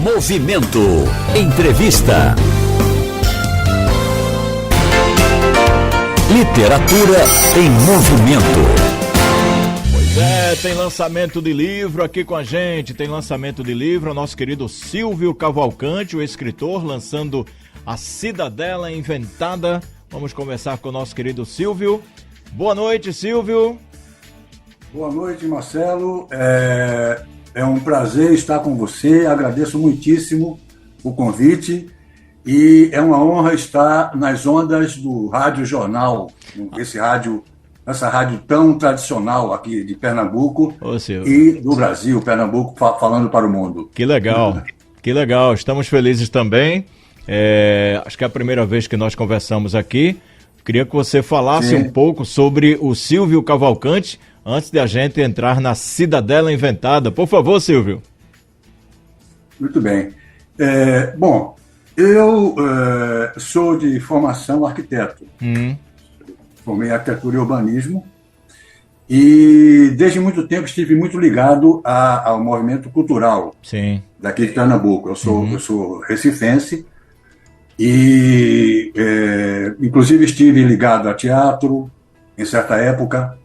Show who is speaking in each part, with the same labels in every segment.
Speaker 1: Movimento. Entrevista. Literatura em movimento.
Speaker 2: Pois é, tem lançamento de livro aqui com a gente. Tem lançamento de livro. O nosso querido Silvio Cavalcante, o escritor, lançando A Cidadela Inventada. Vamos conversar com o nosso querido Silvio. Boa noite, Silvio.
Speaker 3: Boa noite, Marcelo. É um prazer estar com você. Agradeço muitíssimo o convite e é uma honra estar nas ondas do Rádio Jornal, essa rádio tão tradicional aqui de Pernambuco e do Brasil, Pernambuco, falando para o mundo.
Speaker 2: Que legal, que legal. Estamos felizes também. Acho que é a primeira vez que nós conversamos aqui. Queria que você falasse um pouco sobre o Silvio Cavalcante, antes de a gente entrar na Cidadela Inventada. Por favor, Silvio.
Speaker 3: Muito bem. Bom, eu sou de formação arquiteto. Formei em arquitetura e urbanismo. E desde muito tempo estive muito ligado ao movimento cultural.
Speaker 2: Sim.
Speaker 3: Daqui de Pernambuco. Eu sou recifense. E, inclusive, estive ligado a teatro em certa época.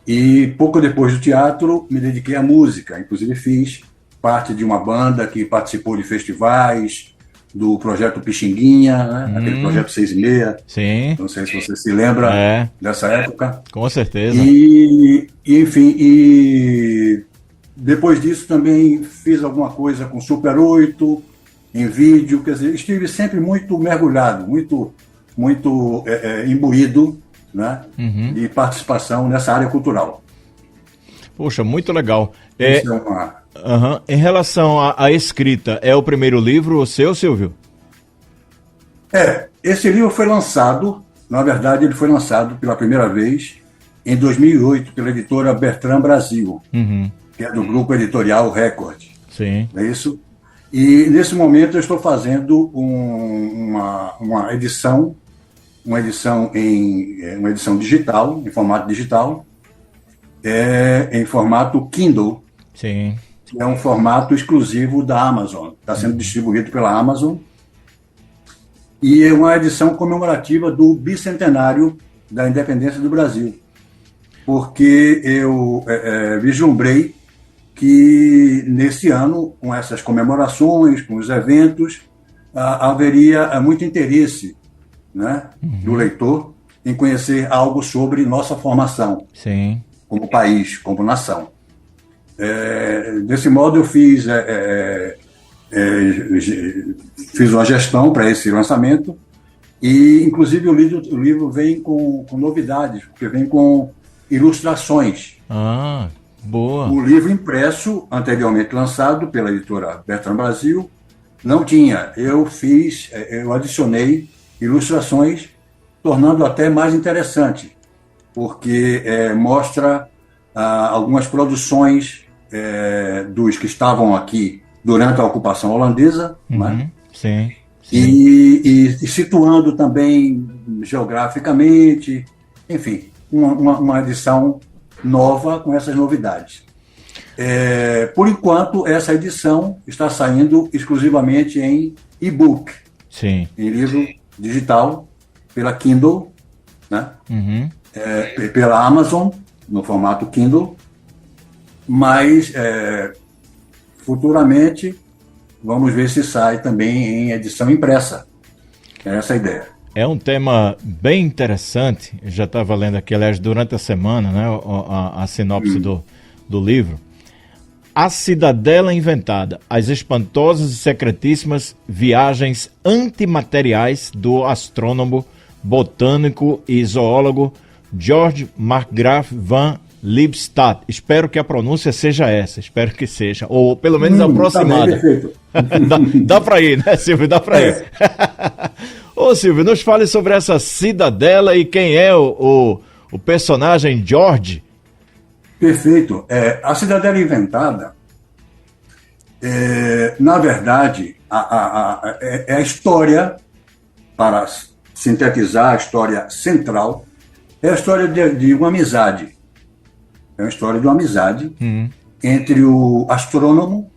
Speaker 3: E pouco depois do teatro, me dediquei à música. Inclusive, fiz parte de uma banda que participou de festivais, do projeto Pixinguinha, né? Aquele projeto 6 e meia.
Speaker 2: Sim.
Speaker 3: Não sei se você se lembra dessa época.
Speaker 2: Com certeza.
Speaker 3: Enfim, depois disso também fiz alguma coisa com Super 8, em vídeo. Quer dizer, estive sempre muito mergulhado, muito imbuído, né, de participação nessa área cultural.
Speaker 2: Poxa, muito legal.
Speaker 3: Em
Speaker 2: relação à escrita, é o primeiro livro o seu, Silvio?
Speaker 3: Esse livro foi lançado, na verdade ele foi lançado pela primeira vez em 2008 pela editora Bertrand Brasil, que é do grupo editorial Record.
Speaker 2: Sim.
Speaker 3: É isso? E nesse momento eu estou fazendo uma edição digital, em formato digital, em formato Kindle.
Speaker 2: Sim.
Speaker 3: Que é um formato exclusivo da Amazon. Está sendo distribuído pela Amazon. E é uma edição comemorativa do bicentenário da independência do Brasil. Porque eu vislumbrei que nesse ano, com essas comemorações, com os eventos, haveria muito interesse, né, do leitor em conhecer algo sobre nossa formação.
Speaker 2: Sim.
Speaker 3: Como país, como nação. Desse modo eu fiz uma gestão para esse lançamento e inclusive o livro vem com novidades, porque vem com ilustrações.
Speaker 2: Boa.
Speaker 3: O livro impresso, anteriormente lançado pela editora Bertrand Brasil, não tinha. Eu adicionei ilustrações, tornando até mais interessante, porque mostra algumas produções dos que estavam aqui durante a ocupação holandesa, né?
Speaker 2: Sim.
Speaker 3: E situando também geograficamente, enfim, uma edição nova com essas novidades. Por enquanto, essa edição está saindo exclusivamente em e-book,
Speaker 2: sim,
Speaker 3: em livro digital, pela Kindle, né? Pela Amazon, no formato Kindle, mas futuramente vamos ver se sai também em edição impressa. É essa a ideia.
Speaker 2: É um tema bem interessante. Eu já estava lendo aqui, aliás, durante a semana, né, a sinopse do livro. A Cidadela Inventada, as espantosas e secretíssimas viagens antimateriais do astrônomo, botânico e zoólogo George Markgraf van Liebstadt. Espero que a pronúncia seja essa, espero que seja, ou pelo menos aproximada. Dá para ir, né, Silvio? Dá para ir. Ô, Silvio, nos fale sobre essa cidadela e quem é o personagem George.
Speaker 3: Perfeito. A Cidadela Inventada, na verdade, é a história, para sintetizar a história central, é a história de uma amizade. É uma história de uma amizade entre o astrônomo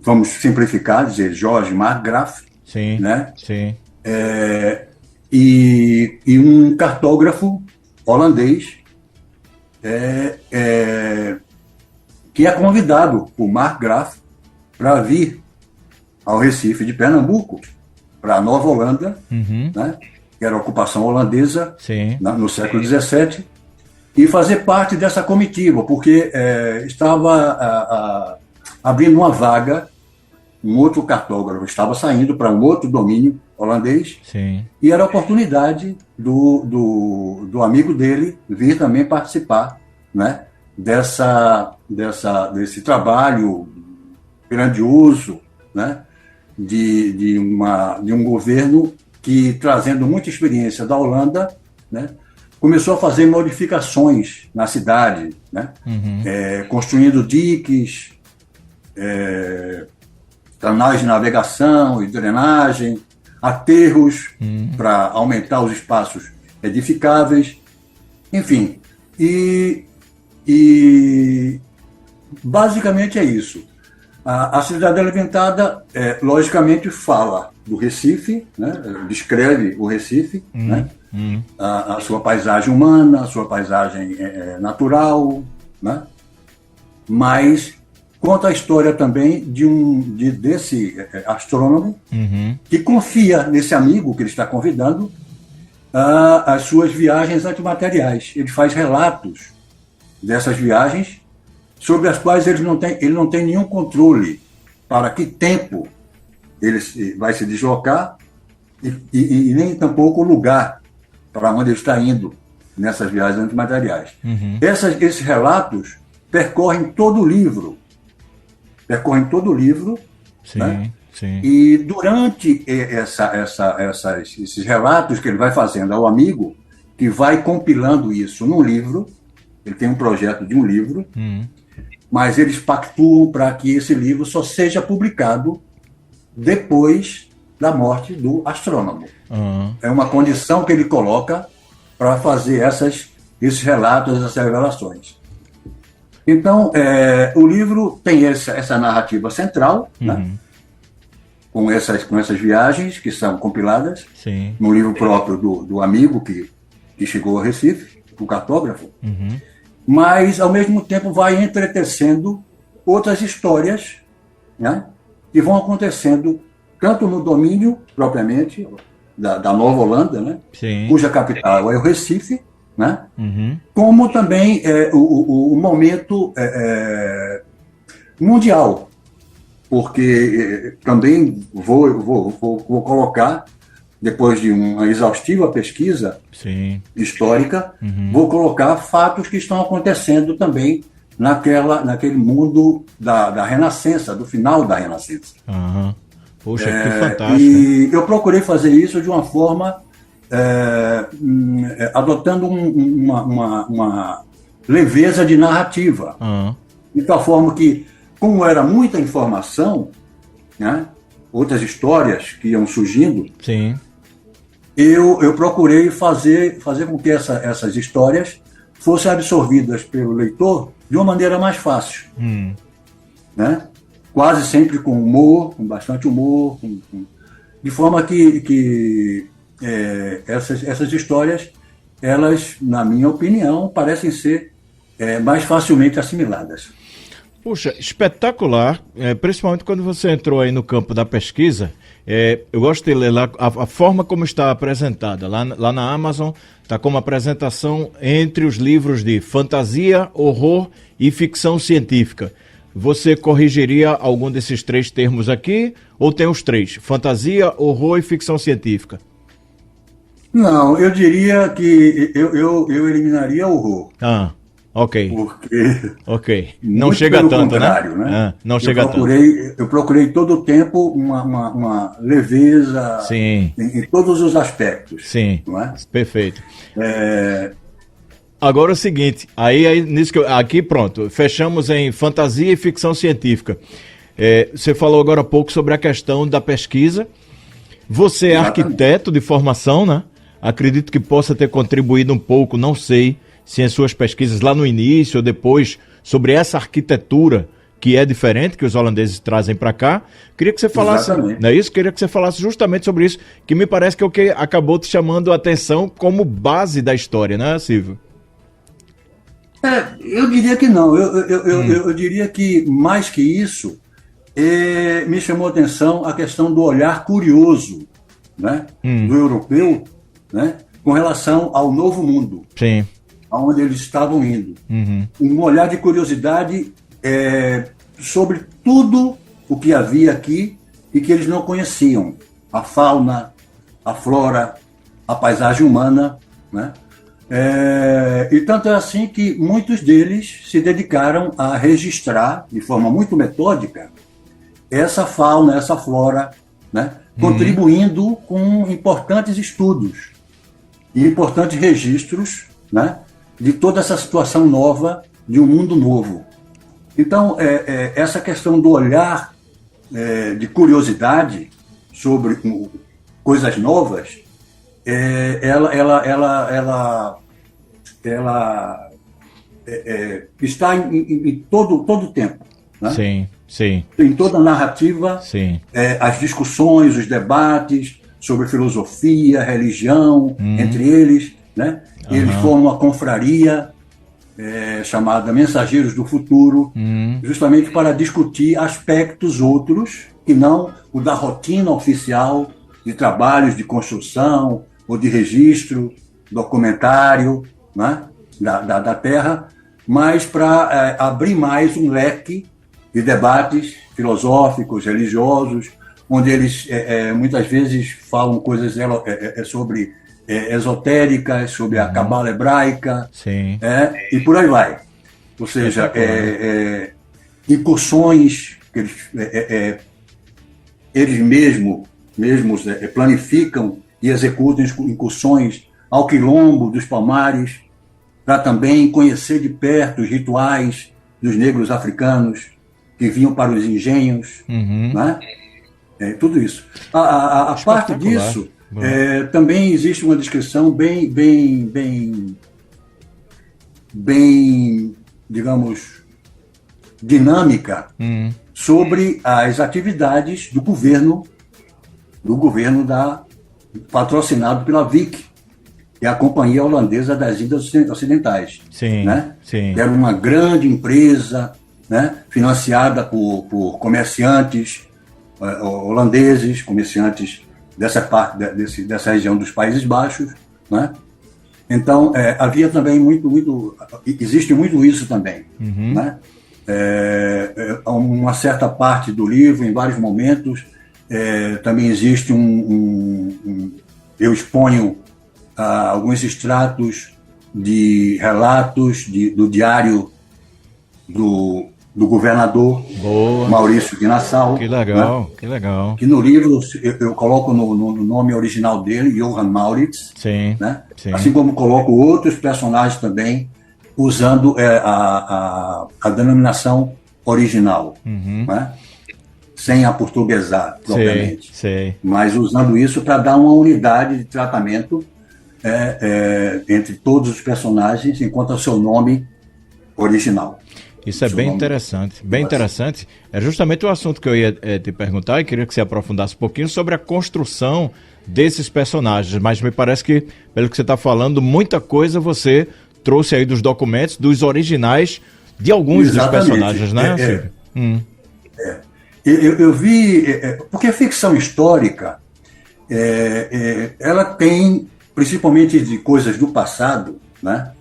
Speaker 3: vamos simplificar, dizer George Marcgraf,
Speaker 2: Sim,
Speaker 3: né?
Speaker 2: sim.
Speaker 3: E um cartógrafo holandês que é convidado por Marcgraf para vir ao Recife de Pernambuco, para a Nova Holanda, né? Que era a ocupação holandesa no século XVII, e fazer parte dessa comitiva, porque estava abrindo uma vaga, um outro cartógrafo estava saindo para um outro domínio holandês, e era a oportunidade do amigo dele vir também participar, né, desse trabalho grandioso, né, de um governo que, trazendo muita experiência da Holanda, né, começou a fazer modificações na cidade, né, construindo diques, canais de navegação e drenagem, aterros para aumentar os espaços edificáveis, enfim. E basicamente é isso. A Cidadela Inventada, logicamente, fala do Recife, né? Descreve o Recife, né? A sua paisagem humana, a sua paisagem natural, né? Mas conta a história também desse astrônomo que confia nesse amigo que ele está convidando as suas viagens antimateriais. Ele faz relatos dessas viagens sobre as quais ele não tem nenhum controle para que tempo ele vai se deslocar e nem tampouco o lugar para onde ele está indo nessas viagens antimateriais. Esses relatos percorrem todo o livro. Né? Sim. E durante esses relatos que ele vai fazendo ao amigo, que vai compilando isso num livro, ele tem um projeto de um livro, mas eles pactuam para que esse livro só seja publicado depois da morte do astrônomo. É uma condição que ele coloca para fazer esses relatos, essas revelações. Então, o livro tem essa narrativa central, né? com essas viagens que são compiladas no livro próprio do amigo que chegou ao Recife, o cartógrafo, mas, ao mesmo tempo, vai entretecendo outras histórias, né? Que vão acontecendo tanto no domínio, propriamente, da Nova Holanda, né? Cuja capital é o Recife, né? Como também o momento mundial, porque também vou colocar, depois de uma exaustiva pesquisa histórica, vou colocar fatos que estão acontecendo também naquele mundo da Renascença, do final da Renascença.
Speaker 2: Poxa, que fantástico.
Speaker 3: E eu procurei fazer isso de uma forma adotando uma leveza de narrativa. De tal forma que, como era muita informação, né, outras histórias que iam surgindo, eu procurei fazer com que essas histórias fossem absorvidas pelo leitor de uma maneira mais fácil. Né? Quase sempre com humor, com bastante humor, de forma que essas histórias, elas, na minha opinião, parecem ser mais facilmente assimiladas.
Speaker 2: Puxa, espetacular, principalmente quando você entrou aí no campo da pesquisa. Eu gosto de ler lá a forma como está apresentada. Lá na Amazon está como apresentação entre os livros de fantasia, horror e ficção científica. Você corrigiria algum desses três termos aqui? Ou tem os três? Fantasia, horror e ficção científica?
Speaker 3: Não, eu diria que eu eliminaria o horror.
Speaker 2: Ok.
Speaker 3: Porque
Speaker 2: não chega tanto,
Speaker 3: né?
Speaker 2: Não chega tanto.
Speaker 3: Eu procurei todo o tempo uma leveza em todos os aspectos. Não é?
Speaker 2: Perfeito. Agora é o seguinte, aqui pronto, fechamos em fantasia e ficção científica. Você falou agora há pouco sobre a questão da pesquisa. Você é arquiteto de formação, né? Acredito que possa ter contribuído um pouco, não sei se em suas pesquisas lá no início ou depois, sobre essa arquitetura que é diferente, que os holandeses trazem para cá. Queria que você falasse, não é isso? Queria que você falasse justamente sobre isso, que me parece que é o que acabou te chamando a atenção como base da história, né, Silvio?
Speaker 3: Eu diria que não. Eu diria que, mais que isso, me chamou a atenção a questão do olhar curioso, né, do europeu, né, com relação ao novo mundo,
Speaker 2: sim,
Speaker 3: aonde eles estavam indo. Um olhar de curiosidade sobre tudo o que havia aqui e que eles não conheciam. A fauna, a flora, a paisagem humana, né? E tanto é assim que muitos deles se dedicaram a registrar de forma muito metódica essa fauna, essa flora, né? Contribuindo com importantes estudos e importantes registros, né? De toda essa situação nova, de um mundo novo. Então, essa questão do olhar de curiosidade sobre coisas novas, ela está em todo o tempo, né?
Speaker 2: Sim, sim.
Speaker 3: Em toda a narrativa,
Speaker 2: sim.
Speaker 3: As discussões, os debates sobre filosofia, religião, entre eles, né? Eles formam uma confraria chamada Mensageiros do Futuro, justamente para discutir aspectos outros que não o da rotina oficial de trabalhos de construção ou de registro, documentário, né, da Terra, mas para abrir mais um leque de debates filosóficos, religiosos, onde eles muitas vezes falam coisas sobre esotéricas, sobre a cabala hebraica,
Speaker 2: sim.
Speaker 3: E por aí vai. Ou seja, incursões que eles mesmos planificam e executam incursões ao quilombo dos Palmares, para também conhecer de perto os rituais dos negros africanos que vinham para os engenhos, né? Tudo isso. A parte disso, também existe uma descrição bem, digamos, dinâmica sobre as atividades do governo patrocinado pela VIC, que é a Companhia Holandesa das Índias Ocidentais.
Speaker 2: Sim,
Speaker 3: né?
Speaker 2: sim.
Speaker 3: Que era uma grande empresa, né, financiada por comerciantes holandeses, comerciantes dessa parte, dessa região dos Países Baixos, né? Então, havia também existe muito isso também, né? Uma certa parte do livro, em vários momentos, também existe eu exponho alguns extratos de relatos do diário do governador Maurício de Nassau.
Speaker 2: Que legal,
Speaker 3: né?
Speaker 2: Que legal.
Speaker 3: Que no livro eu coloco no nome original dele, Johann Mauritz,
Speaker 2: sim,
Speaker 3: né?
Speaker 2: Sim.
Speaker 3: Assim como coloco outros personagens também, usando a denominação original, né? Sem aportuguesar, propriamente.
Speaker 2: Sei.
Speaker 3: Mas usando isso para dar uma unidade de tratamento entre todos os personagens, enquanto ao seu nome original.
Speaker 2: Isso é bem interessante, interessante. É justamente o assunto que eu ia te perguntar e queria que você aprofundasse um pouquinho sobre a construção desses personagens, mas me parece que, pelo que você está falando, muita coisa você trouxe aí dos documentos, dos originais de alguns dos personagens, né?
Speaker 3: Eu vi, porque a ficção histórica, ela tem, principalmente de coisas do passado, né?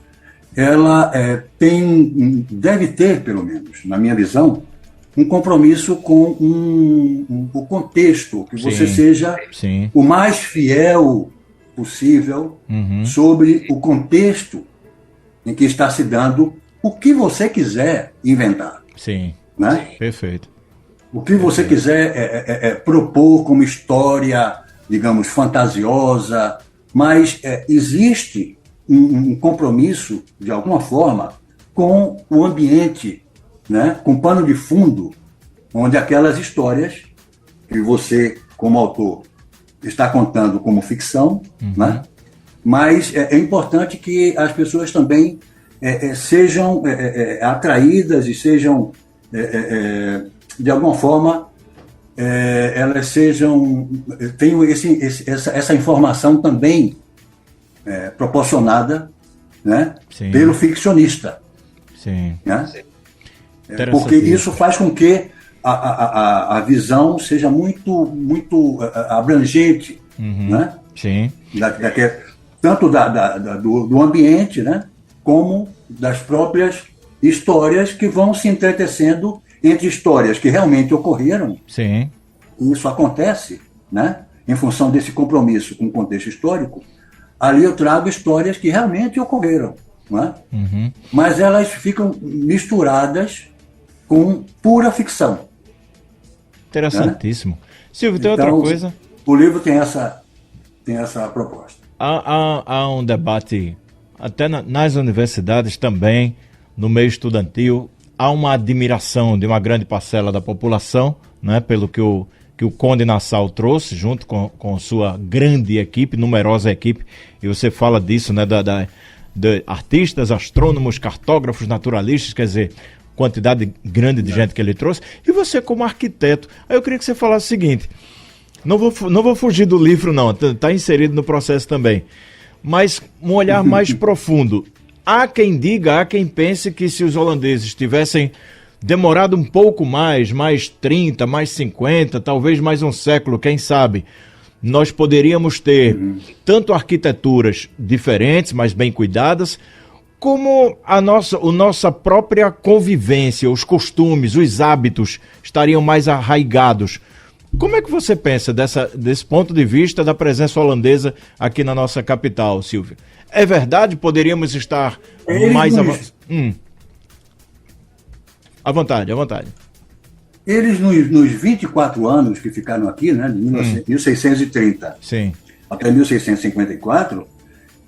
Speaker 3: Ela deve ter, pelo menos, na minha visão, um compromisso com o contexto, que você seja o mais fiel possível sobre o contexto em que está se dando o que você quiser inventar.
Speaker 2: Sim,
Speaker 3: né?
Speaker 2: Perfeito.
Speaker 3: O que você quiser propor como história, digamos, fantasiosa, mas existe um compromisso, de alguma forma, com o ambiente, né? Com o pano de fundo, onde aquelas histórias que você, como autor, está contando como ficção, né? Mas é importante que as pessoas também sejam atraídas e sejam de alguma forma, elas sejam, tenham essa informação também proporcionada, né, pelo ficcionista.
Speaker 2: Sim.
Speaker 3: Né? Porque isso faz com que a visão seja muito, muito abrangente, né?
Speaker 2: Sim.
Speaker 3: Tanto do ambiente, né, como das próprias histórias que vão se entretecendo entre histórias que realmente ocorreram.
Speaker 2: Sim.
Speaker 3: E isso acontece, né, em função desse compromisso com o contexto histórico. Ali eu trago histórias que realmente ocorreram, né? Mas elas ficam misturadas com pura ficção.
Speaker 2: Interessantíssimo. Né? Silvio, tem
Speaker 3: então,
Speaker 2: outra coisa?
Speaker 3: O livro tem essa proposta.
Speaker 2: Há um debate, até nas universidades também, no meio estudantil, há uma admiração de uma grande parcela da população, né, pelo que o Conde Nassau trouxe, junto com sua grande equipe, numerosa equipe, e você fala disso, né, de artistas, astrônomos, cartógrafos, naturalistas, quer dizer, quantidade grande de gente que ele trouxe, e você como arquiteto. Aí eu queria que você falasse o seguinte, não vou fugir do livro não, está inserido no processo também, mas um olhar mais profundo. Há quem diga, há quem pense que se os holandeses tivessem demorado um pouco mais 30, mais 50, talvez mais um século, quem sabe, nós poderíamos ter tanto arquiteturas diferentes, mas bem cuidadas, como a nossa própria convivência, os costumes, os hábitos estariam mais arraigados. Como é que você pensa desse ponto de vista da presença holandesa aqui na nossa capital, Silvio? É verdade? Poderíamos estar mais avançados? À vontade.
Speaker 3: Eles, nos 24 anos que ficaram aqui, né, de 1630
Speaker 2: Sim.
Speaker 3: até 1654,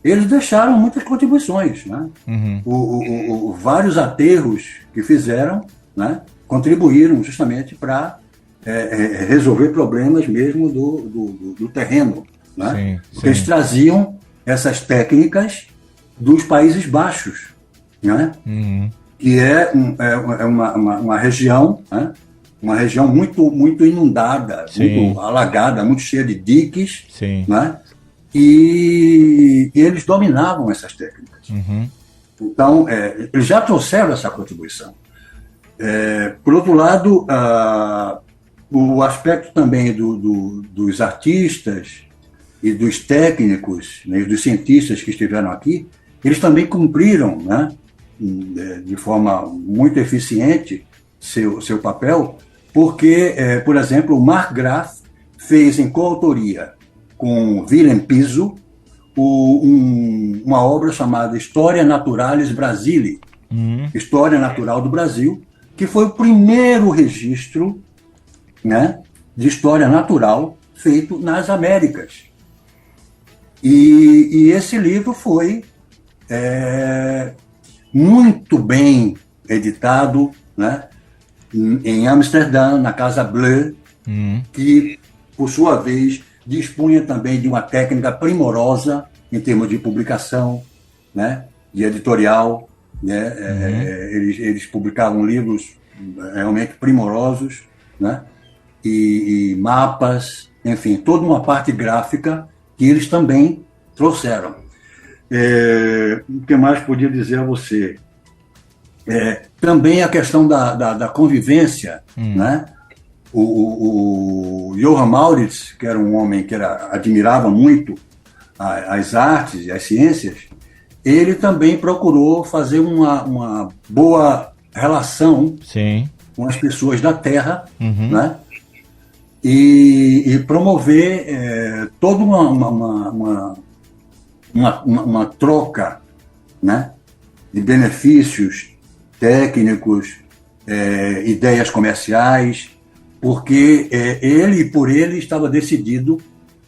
Speaker 3: eles deixaram muitas contribuições, né? Vários aterros que fizeram, né, contribuíram justamente para resolver problemas mesmo do terreno, né? Porque eles traziam essas técnicas dos Países Baixos, né? Que é uma região, né? Uma região muito, muito inundada, muito alagada, muito cheia de diques, né? E eles dominavam essas técnicas. Então, eles já trouxeram essa contribuição. Por outro lado, o aspecto também dos artistas e dos técnicos, né, dos cientistas que estiveram aqui, eles também cumpriram, né, de forma muito eficiente seu papel, porque, por exemplo, o Markgraf fez em coautoria com Willem Piso uma obra chamada Historia Naturalis Brasili, História Natural do Brasil, que foi o primeiro registro, né, de história natural feito nas Américas. E esse livro foi muito bem editado, né, em Amsterdã, na Casa Bleu, que, por sua vez, dispunha também de uma técnica primorosa em termos de publicação, né, de editorial, né, eles publicavam livros realmente primorosos, né, e mapas, enfim, toda uma parte gráfica que eles também trouxeram. O que mais podia dizer a você? Também a questão da convivência, né? O Johann Mauritz, que era um homem que admirava muito as artes e as ciências, ele também procurou fazer uma boa relação com as pessoas da Terra, né? E promover toda uma troca, né, de benefícios técnicos, ideias comerciais, porque por ele estava decidido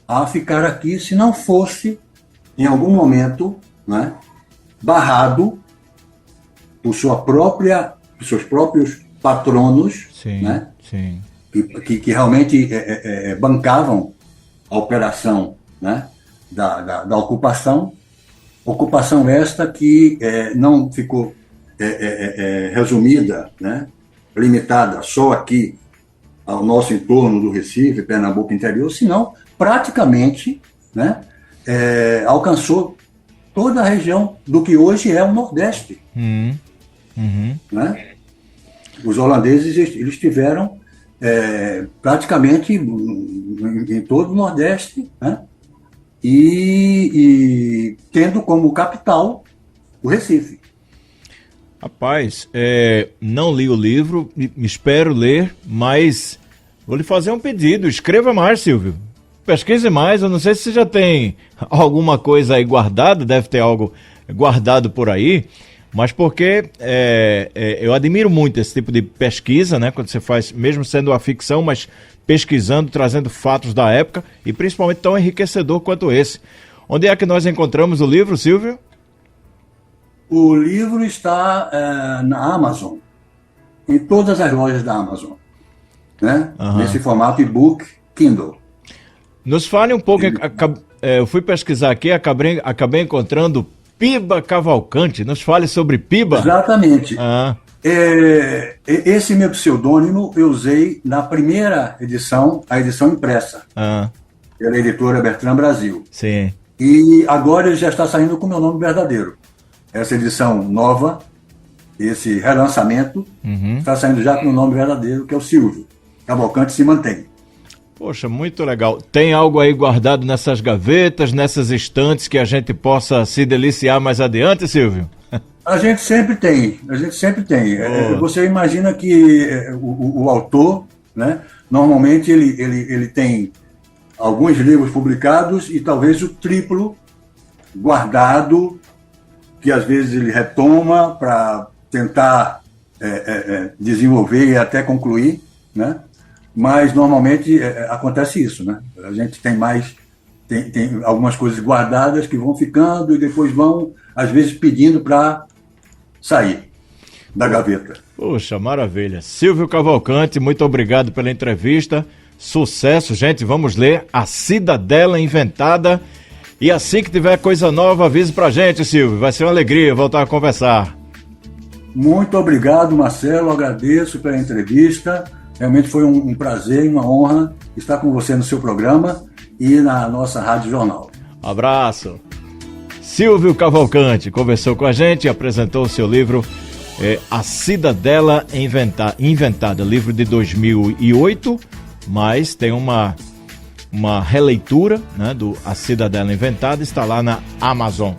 Speaker 3: a ficar aqui se não fosse, em algum momento, né, barrado por seus próprios patronos, né, que realmente bancavam a operação, né, da ocupação esta que não ficou resumida, né, limitada só aqui ao nosso entorno do Recife, Pernambuco interior, senão praticamente, né, alcançou toda a região do que hoje é o Nordeste. Né? Os holandeses eles tiveram praticamente em todo o Nordeste, né? e tendo como capital o Recife.
Speaker 2: Rapaz, não li o livro, espero ler, mas vou lhe fazer um pedido. Escreva mais, Silvio. Pesquise mais. Eu não sei se você já tem alguma coisa aí guardada, deve ter algo guardado por aí, mas porque eu admiro muito esse tipo de pesquisa, né? Quando você faz, mesmo sendo a ficção, mas pesquisando, trazendo fatos da época, e principalmente tão enriquecedor quanto esse. Onde é que nós encontramos o livro, Silvio?
Speaker 3: O livro está na Amazon, em todas as lojas da Amazon, né? Nesse formato e-book Kindle.
Speaker 2: Nos fale um pouco, eu fui pesquisar aqui, acabei encontrando Piba Cavalcante. Nos fale sobre Piba.
Speaker 3: Exatamente. Esse meu pseudônimo eu usei na primeira edição, a edição impressa, pela editora Bertrand Brasil.
Speaker 2: Sim.
Speaker 3: E agora ele já está saindo com o meu nome verdadeiro. Essa edição nova, esse relançamento, está saindo já com o nome verdadeiro, que é o Silvio. Cavalcante se mantém.
Speaker 2: Poxa, muito legal. Tem algo aí guardado nessas gavetas, nessas estantes, que a gente possa se deliciar mais adiante, Silvio?
Speaker 3: A gente sempre tem. Você imagina que o autor, né, normalmente ele tem alguns livros publicados e talvez o triplo guardado, que às vezes ele retoma para tentar desenvolver e até concluir, né? Mas normalmente acontece isso, né? A gente tem algumas coisas guardadas que vão ficando e depois vão, às vezes, pedindo para sair da gaveta.
Speaker 2: Poxa, maravilha. Silvio Cavalcante, muito obrigado pela entrevista. Sucesso, gente. Vamos ler A Cidadela Inventada. E assim que tiver coisa nova, avise pra gente, Silvio. Vai ser uma alegria voltar a conversar.
Speaker 3: Muito obrigado, Marcelo. Agradeço pela entrevista. Realmente foi um prazer e uma honra estar com você no seu programa e na nossa Rádio Jornal.
Speaker 2: Abraço. Silvio Cavalcante conversou com a gente e apresentou o seu livro A Cidadela Inventada, livro de 2008, mas tem uma releitura, né, do A Cidadela Inventada, está lá na Amazon.